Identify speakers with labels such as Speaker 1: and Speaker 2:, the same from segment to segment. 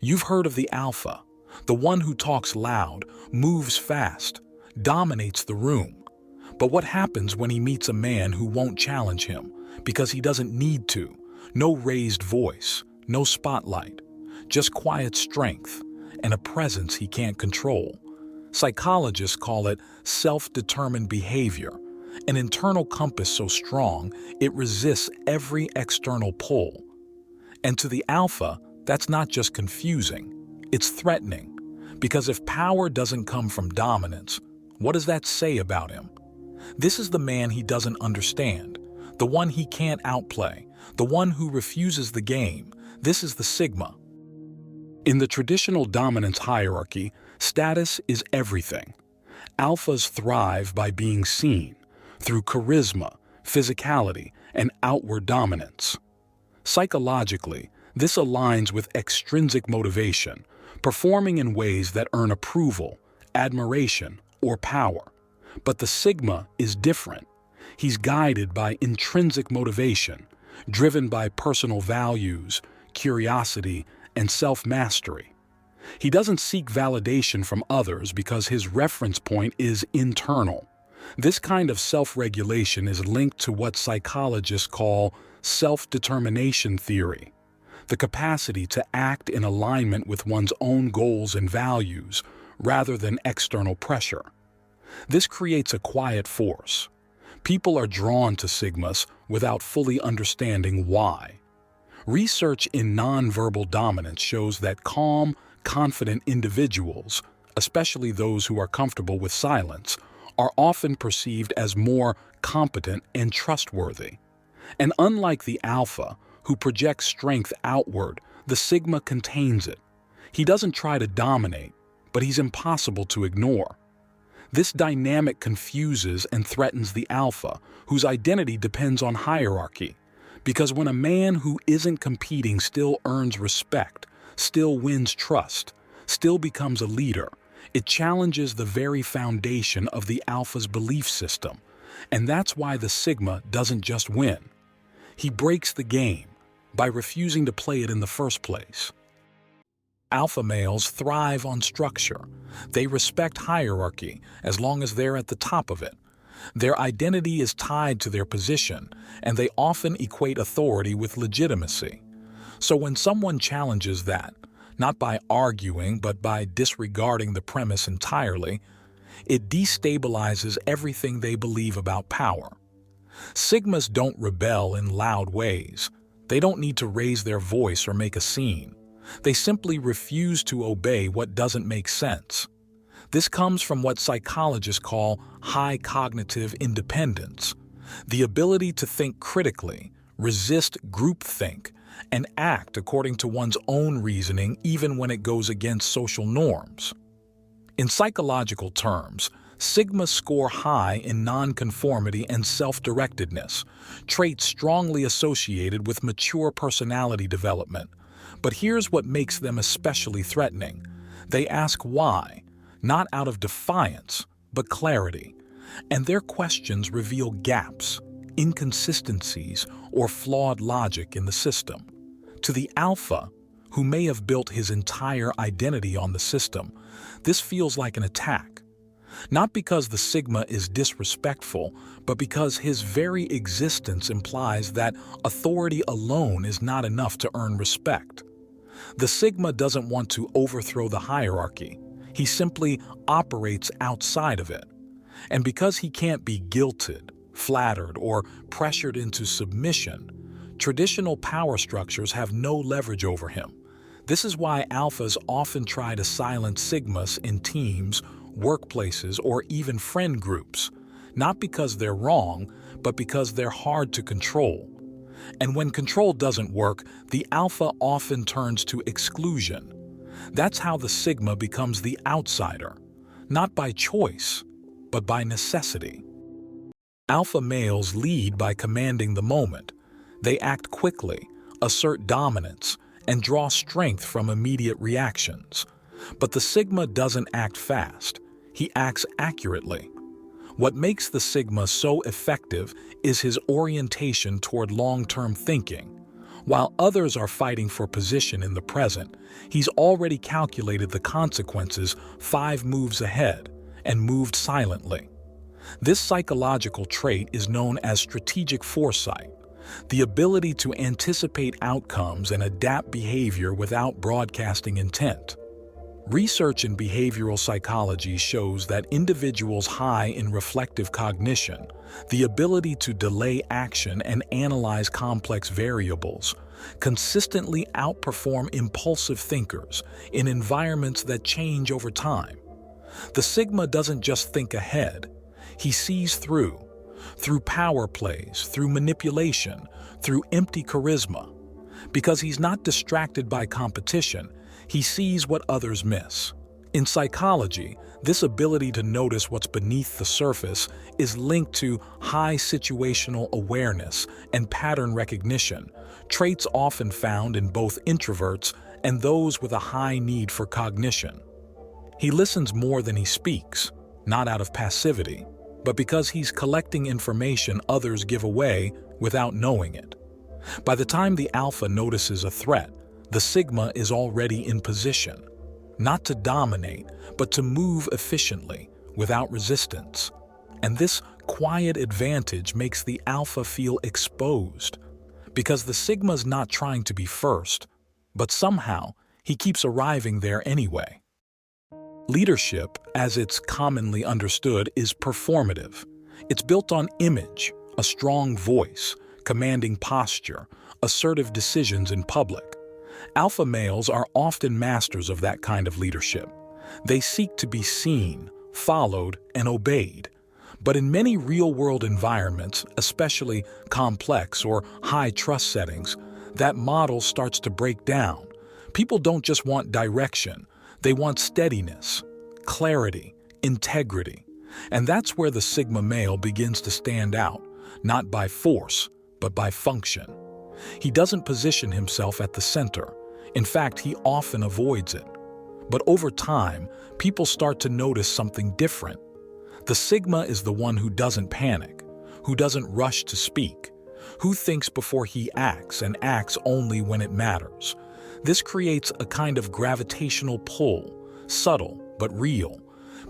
Speaker 1: You've heard of the alpha, the one who talks loud, moves fast, dominates the room. But what happens when he meets a man who won't challenge him because he doesn't need to? No raised voice, no spotlight, just quiet strength and a presence he can't control. Psychologists call it self-determined behavior, an internal compass so strong it resists every external pull. And to the alpha, that's not just confusing, it's threatening. Because if power doesn't come from dominance, what does that say about him? This is the man he doesn't understand, the one he can't outplay, the one who refuses the game. This is the Sigma. In the traditional dominance hierarchy, status is everything. Alphas thrive by being seen, through charisma, physicality, and outward dominance. Psychologically, this aligns with extrinsic motivation, performing in ways that earn approval, admiration, or power. But the Sigma is different. He's guided by intrinsic motivation, driven by personal values, curiosity, and self-mastery. He doesn't seek validation from others because his reference point is internal. This kind of self-regulation is linked to what psychologists call self-determination theory, the capacity to act in alignment with one's own goals and values rather than external pressure. This creates a quiet force. People are drawn to Sigmas without fully understanding why. Research in nonverbal dominance shows that calm, confident individuals, especially those who are comfortable with silence, are often perceived as more competent and trustworthy. And unlike the alpha, who projects strength outward, the Sigma contains it. He doesn't try to dominate, but he's impossible to ignore. This dynamic confuses and threatens the alpha, whose identity depends on hierarchy. Because when a man who isn't competing still earns respect, still wins trust, still becomes a leader, it challenges the very foundation of the alpha's belief system. And that's why the Sigma doesn't just win. He breaks the game by refusing to play it in the first place. Alpha males thrive on structure. They respect hierarchy as long as they're at the top of it. Their identity is tied to their position, and they often equate authority with legitimacy. So when someone challenges that, not by arguing but by disregarding the premise entirely, it destabilizes everything they believe about power. Sigmas don't rebel in loud ways. They don't need to raise their voice or make a scene. They simply refuse to obey what doesn't make sense. This comes from what psychologists call high cognitive independence, the ability to think critically, resist groupthink, and act according to one's own reasoning even when it goes against social norms. In psychological terms, Sigmas score high in non-conformity and self-directedness, traits strongly associated with mature personality development. But here's what makes them especially threatening. They ask why, not out of defiance, but clarity. And their questions reveal gaps, inconsistencies, or flawed logic in the system. To the alpha, who may have built his entire identity on the system, this feels like an attack. Not because the Sigma is disrespectful, but because his very existence implies that authority alone is not enough to earn respect. The Sigma doesn't want to overthrow the hierarchy. He simply operates outside of it. And because he can't be guilted, flattered, or pressured into submission, traditional power structures have no leverage over him. This is why alphas often try to silence Sigmas in teams, workplaces, or even friend groups, not because they're wrong, but because they're hard to control. And when control doesn't work, the alpha often turns to exclusion. That's how the Sigma becomes the outsider, not by choice, but by necessity. Alpha males lead by commanding the moment. They act quickly, assert dominance, and draw strength from immediate reactions. But the Sigma doesn't act fast. He acts accurately. What makes the Sigma so effective is his orientation toward long-term thinking. While others are fighting for position in the present, he's already calculated the consequences 5 moves ahead and moved silently. This psychological trait is known as strategic foresight, the ability to anticipate outcomes and adapt behavior without broadcasting intent. Research in behavioral psychology shows that individuals high in reflective cognition, the ability to delay action and analyze complex variables, consistently outperform impulsive thinkers in environments that change over time. The Sigma doesn't just think ahead, he sees through power plays, through manipulation, through empty charisma. Because he's not distracted by competition, he sees what others miss. In psychology, this ability to notice what's beneath the surface is linked to high situational awareness and pattern recognition, traits often found in both introverts and those with a high need for cognition. He listens more than he speaks, not out of passivity, but because he's collecting information others give away without knowing it. By the time the alpha notices a threat, the Sigma is already in position, not to dominate, but to move efficiently, without resistance. And this quiet advantage makes the alpha feel exposed, because the Sigma's not trying to be first, but somehow he keeps arriving there anyway. Leadership, as it's commonly understood, is performative. It's built on image, a strong voice, commanding posture, assertive decisions in public. Alpha males are often masters of that kind of leadership. They seek to be seen, followed, and obeyed. But in many real-world environments, especially complex or high-trust settings, that model starts to break down. People don't just want direction, they want steadiness, clarity, integrity. And that's where the Sigma male begins to stand out, not by force, but by function. He doesn't position himself at the center. In fact, he often avoids it. But over time, people start to notice something different. The Sigma is the one who doesn't panic, who doesn't rush to speak, who thinks before he acts and acts only when it matters. This creates a kind of gravitational pull, subtle but real.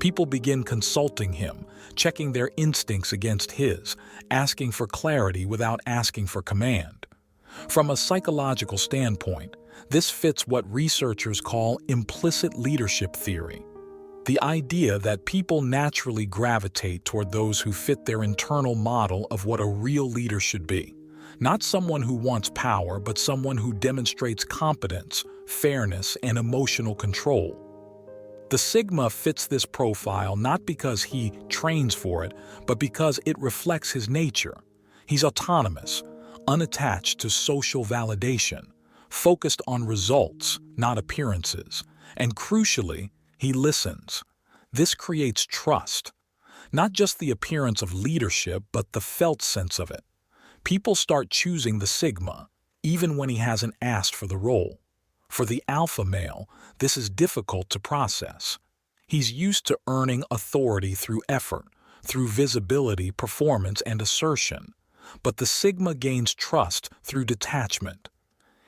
Speaker 1: People begin consulting him, checking their instincts against his, asking for clarity without asking for command. From a psychological standpoint, this fits what researchers call implicit leadership theory, the idea that people naturally gravitate toward those who fit their internal model of what a real leader should be. Not someone who wants power, but someone who demonstrates competence, fairness, and emotional control. The Sigma fits this profile not because he trains for it, but because it reflects his nature. He's autonomous, unattached to social validation, focused on results, not appearances, and crucially, he listens. This creates trust, not just the appearance of leadership, but the felt sense of it. People start choosing the Sigma, even when he hasn't asked for the role. For the alpha male, this is difficult to process. He's used to earning authority through effort, through visibility, performance, and assertion. But the Sigma gains trust through detachment.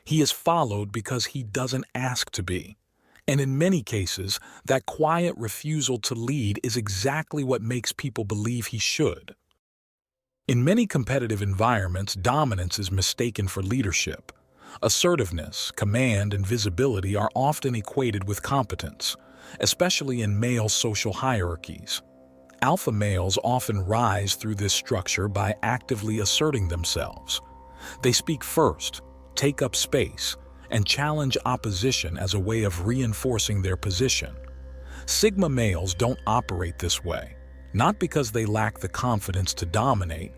Speaker 1: He is followed because he doesn't ask to be. And in many cases, that quiet refusal to lead is exactly what makes people believe he should. In many competitive environments, dominance is mistaken for leadership. Assertiveness, command, and visibility are often equated with competence, especially in male social hierarchies. Alpha males often rise through this structure by actively asserting themselves. They speak first, take up space, and challenge opposition as a way of reinforcing their position. Sigma males don't operate this way, not because they lack the confidence to dominate,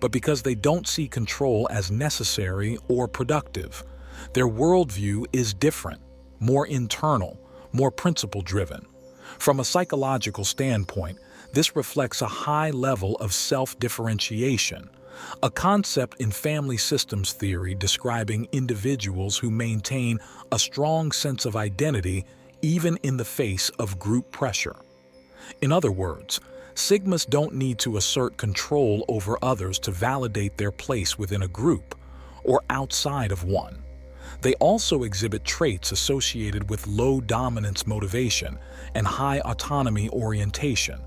Speaker 1: but because they don't see control as necessary or productive. Their worldview is different, more internal, more principle-driven. From a psychological standpoint, this reflects a high level of self-differentiation, a concept in family systems theory describing individuals who maintain a strong sense of identity even in the face of group pressure. In other words, Sigmas don't need to assert control over others to validate their place within a group, or outside of one. They also exhibit traits associated with low dominance motivation and high autonomy orientation,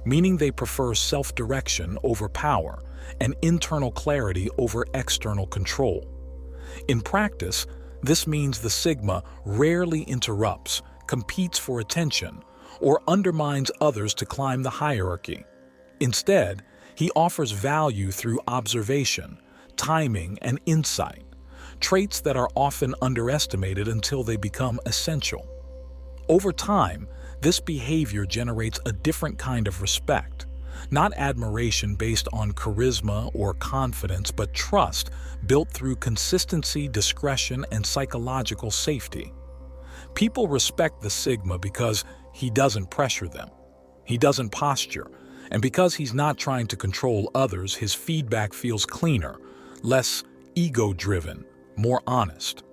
Speaker 1: meaning they prefer self-direction over power and internal clarity over external control. In practice, this means the Sigma rarely interrupts, competes for attention, or undermines others to climb the hierarchy. Instead, he offers value through observation, timing, and insight, traits that are often underestimated until they become essential. Over time, this behavior generates a different kind of respect, not admiration based on charisma or confidence, but trust built through consistency, discretion, and psychological safety. People respect the Sigma because he doesn't pressure them, he doesn't posture, and because he's not trying to control others, his feedback feels cleaner, less ego-driven, more honest.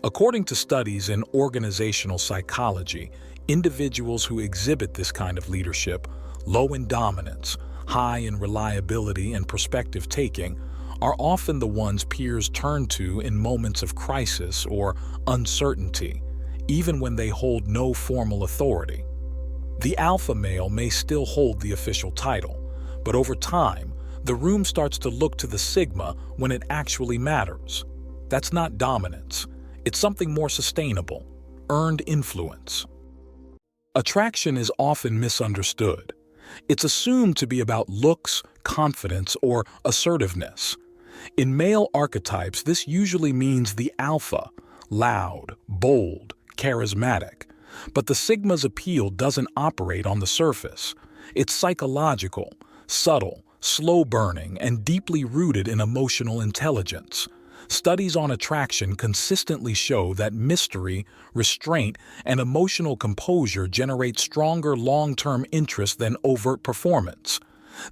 Speaker 1: According to studies in organizational psychology, individuals who exhibit this kind of leadership, low in dominance, high in reliability and perspective-taking, are often the ones peers turn to in moments of crisis or uncertainty, even when they hold no formal authority. The alpha male may still hold the official title, but over time, the room starts to look to the Sigma when it actually matters. That's not dominance. It's something more sustainable, earned influence. Attraction is often misunderstood. It's assumed to be about looks, confidence, or assertiveness. In male archetypes, this usually means the alpha, loud, bold, charismatic. But the Sigma's appeal doesn't operate on the surface. It's psychological, subtle, slow-burning, and deeply rooted in emotional intelligence. Studies on attraction consistently show that mystery, restraint, and emotional composure generate stronger long-term interest than overt performance.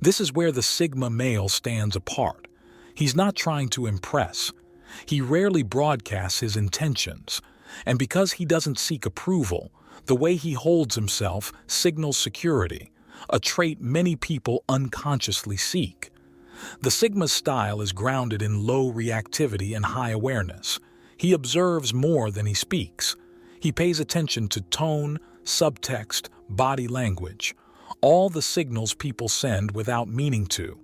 Speaker 1: This is where the Sigma male stands apart. He's not trying to impress. He rarely broadcasts his intentions. And because he doesn't seek approval, the way he holds himself signals security, a trait many people unconsciously seek. The Sigma's style is grounded in low reactivity and high awareness. He observes more than he speaks. He pays attention to tone, subtext, body language, all the signals people send without meaning to.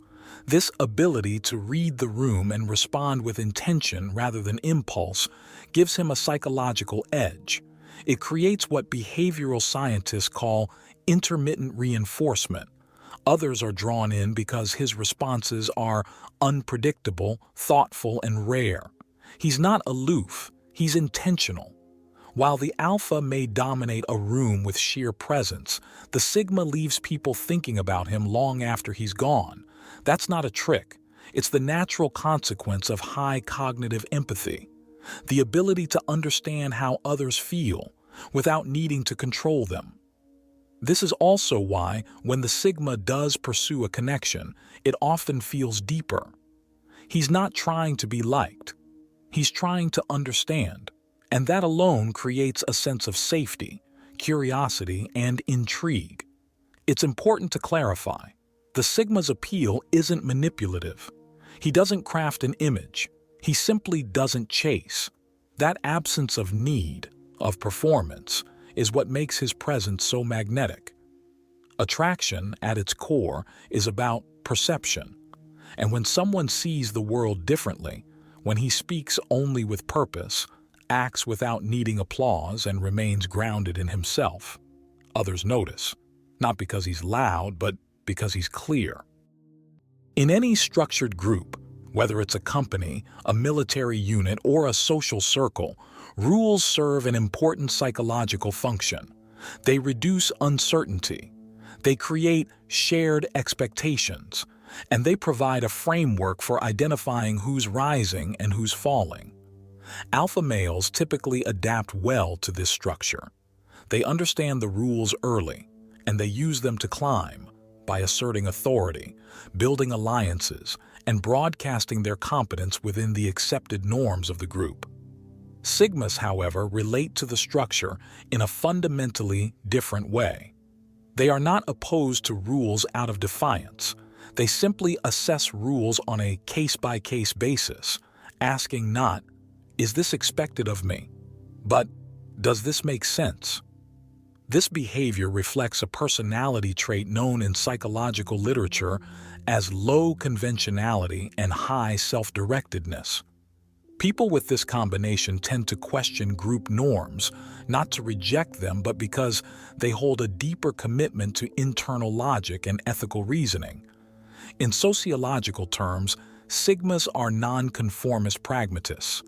Speaker 1: This ability to read the room and respond with intention rather than impulse gives him a psychological edge. It creates what behavioral scientists call intermittent reinforcement. Others are drawn in because his responses are unpredictable, thoughtful, and rare. He's not aloof, he's intentional. While the alpha may dominate a room with sheer presence, the Sigma leaves people thinking about him long after he's gone. That's not a trick. It's the natural consequence of high cognitive empathy, the ability to understand how others feel without needing to control them. This is also why, when the Sigma does pursue a connection, it often feels deeper. He's not trying to be liked. He's trying to understand. And that alone creates a sense of safety, curiosity, and intrigue. It's important to clarify. The Sigma's appeal isn't manipulative. He doesn't craft an image. He simply doesn't chase. That absence of need, of performance, is what makes his presence so magnetic. Attraction, at its core, is about perception. And when someone sees the world differently, when he speaks only with purpose, acts without needing applause, and remains grounded in himself, others notice, not because he's loud, but because he's clear. In any structured group, whether it's a company, a military unit, or a social circle, rules serve an important psychological function. They reduce uncertainty. They create shared expectations, and they provide a framework for identifying who's rising and who's falling. Alpha males typically adapt well to this structure. They understand the rules early, and they use them to climb by asserting authority, building alliances, and broadcasting their competence within the accepted norms of the group. Sigmas, however, relate to the structure in a fundamentally different way. They are not opposed to rules out of defiance. They simply assess rules on a case-by-case basis, asking not, "Is this expected of me?" but "Does this make sense?" This behavior reflects a personality trait known in psychological literature as low conventionality and high self-directedness. People with this combination tend to question group norms, not to reject them, but because they hold a deeper commitment to internal logic and ethical reasoning. In sociological terms, sigmas are non-conformist pragmatists.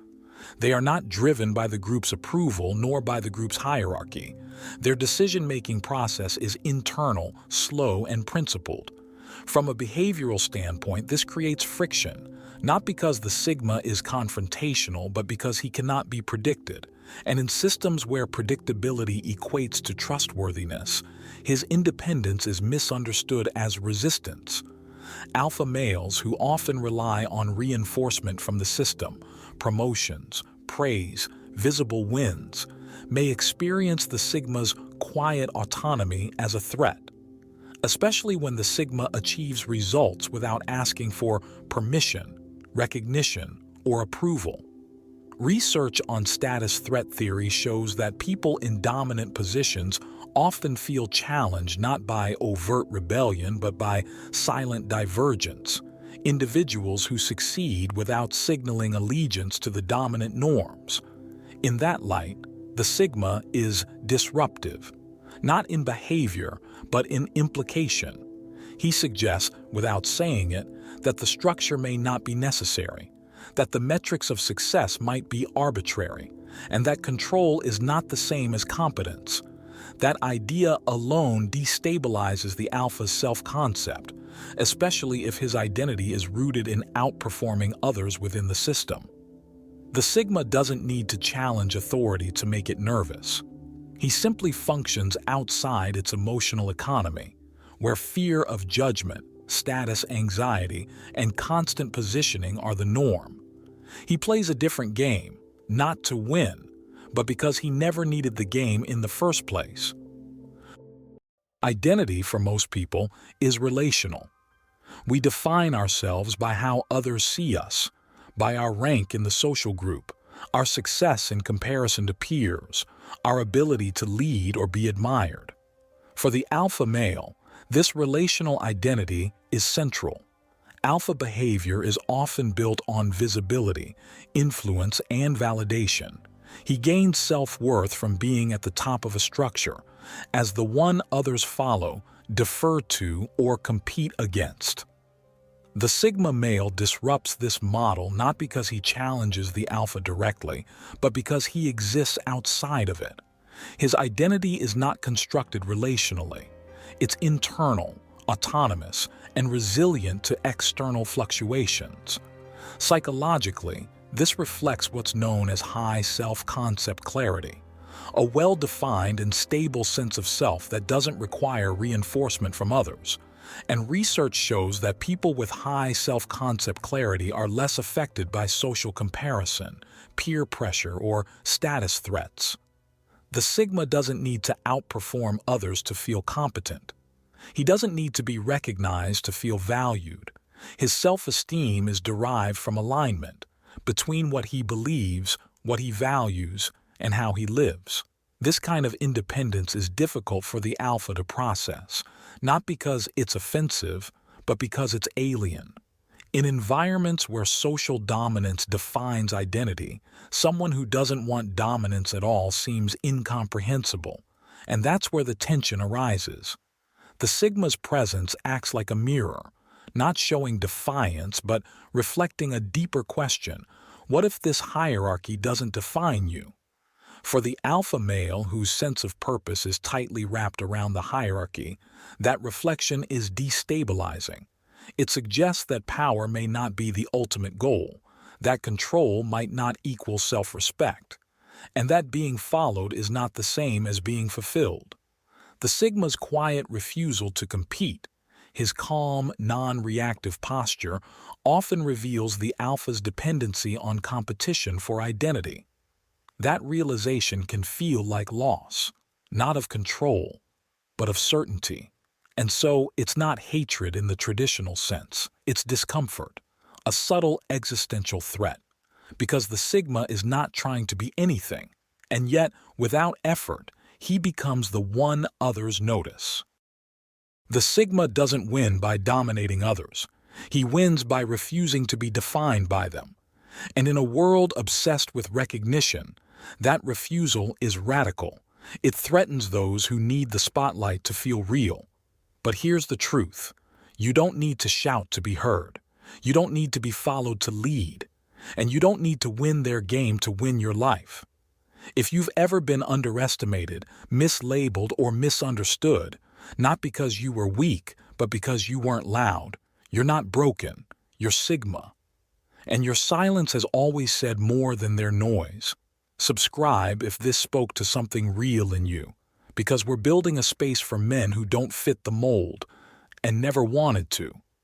Speaker 1: They are not driven by the group's approval nor by the group's hierarchy. Their decision-making process is internal, slow, and principled. From a behavioral standpoint, this creates friction, not because the sigma is confrontational, but because he cannot be predicted. And in systems where predictability equates to trustworthiness, his independence is misunderstood as resistance. Alpha males, who often rely on reinforcement from the system, promotions, praise, visible wins, may experience the sigma's quiet autonomy as a threat, especially when the sigma achieves results without asking for permission, recognition, or approval. Research on status threat theory shows that people in dominant positions often feel challenged not by overt rebellion but by silent divergence, individuals who succeed without signaling allegiance to the dominant norms. In that light, the sigma is disruptive, not in behavior but in implication. He suggests, without saying it, that the structure may not be necessary, that the metrics of success might be arbitrary, and that control is not the same as competence. That idea alone destabilizes the alpha's self-concept, especially if his identity is rooted in outperforming others within the system. The sigma doesn't need to challenge authority to make it nervous. He simply functions outside its emotional economy, where fear of judgment, status anxiety, and constant positioning are the norm. He plays a different game, not to win, but because he never needed the game in the first place. Identity, for most people, is relational. We define ourselves by how others see us, by our rank in the social group, our success in comparison to peers, our ability to lead or be admired. For the alpha male, this relational identity is central. Alpha behavior is often built on visibility, influence, and validation. He gains self-worth from being at the top of a structure, as the one others follow, defer to, or compete against. The sigma male disrupts this model not because he challenges the alpha directly, but because he exists outside of it. His identity is not constructed relationally. It's internal, autonomous, and resilient to external fluctuations. Psychologically, this reflects what's known as high self-concept clarity, a well-defined and stable sense of self that doesn't require reinforcement from others. And research shows that people with high self-concept clarity are less affected by social comparison, peer pressure, or status threats. The sigma doesn't need to outperform others to feel competent. He doesn't need to be recognized to feel valued. His self-esteem is derived from alignment between what he believes, what he values, and how he lives. This kind of independence is difficult for the alpha to process, not because it's offensive, but because it's alien. In environments where social dominance defines identity, someone who doesn't want dominance at all seems incomprehensible, and that's where the tension arises. The sigma's presence acts like a mirror, not showing defiance, but reflecting a deeper question: what if this hierarchy doesn't define you? For the alpha male, whose sense of purpose is tightly wrapped around the hierarchy, that reflection is destabilizing. It suggests that power may not be the ultimate goal, that control might not equal self-respect, and that being followed is not the same as being fulfilled. The sigma's quiet refusal to compete, his calm, non-reactive posture, often reveals the alpha's dependency on competition for identity. That realization can feel like loss, not of control, but of certainty. And so it's not hatred in the traditional sense, it's discomfort, a subtle existential threat, because the Sigma is not trying to be anything, and yet, without effort, he becomes the one others notice. The Sigma doesn't win by dominating others. He wins by refusing to be defined by them. And in a world obsessed with recognition, that refusal is radical. It threatens those who need the spotlight to feel real. But here's the truth. You don't need to shout to be heard. You don't need to be followed to lead. And you don't need to win their game to win your life. If you've ever been underestimated, mislabeled, or misunderstood, not because you were weak, but because you weren't loud, you're not broken, you're Sigma. And your silence has always said more than their noise. Subscribe if this spoke to something real in you, because we're building a space for men who don't fit the mold and never wanted to.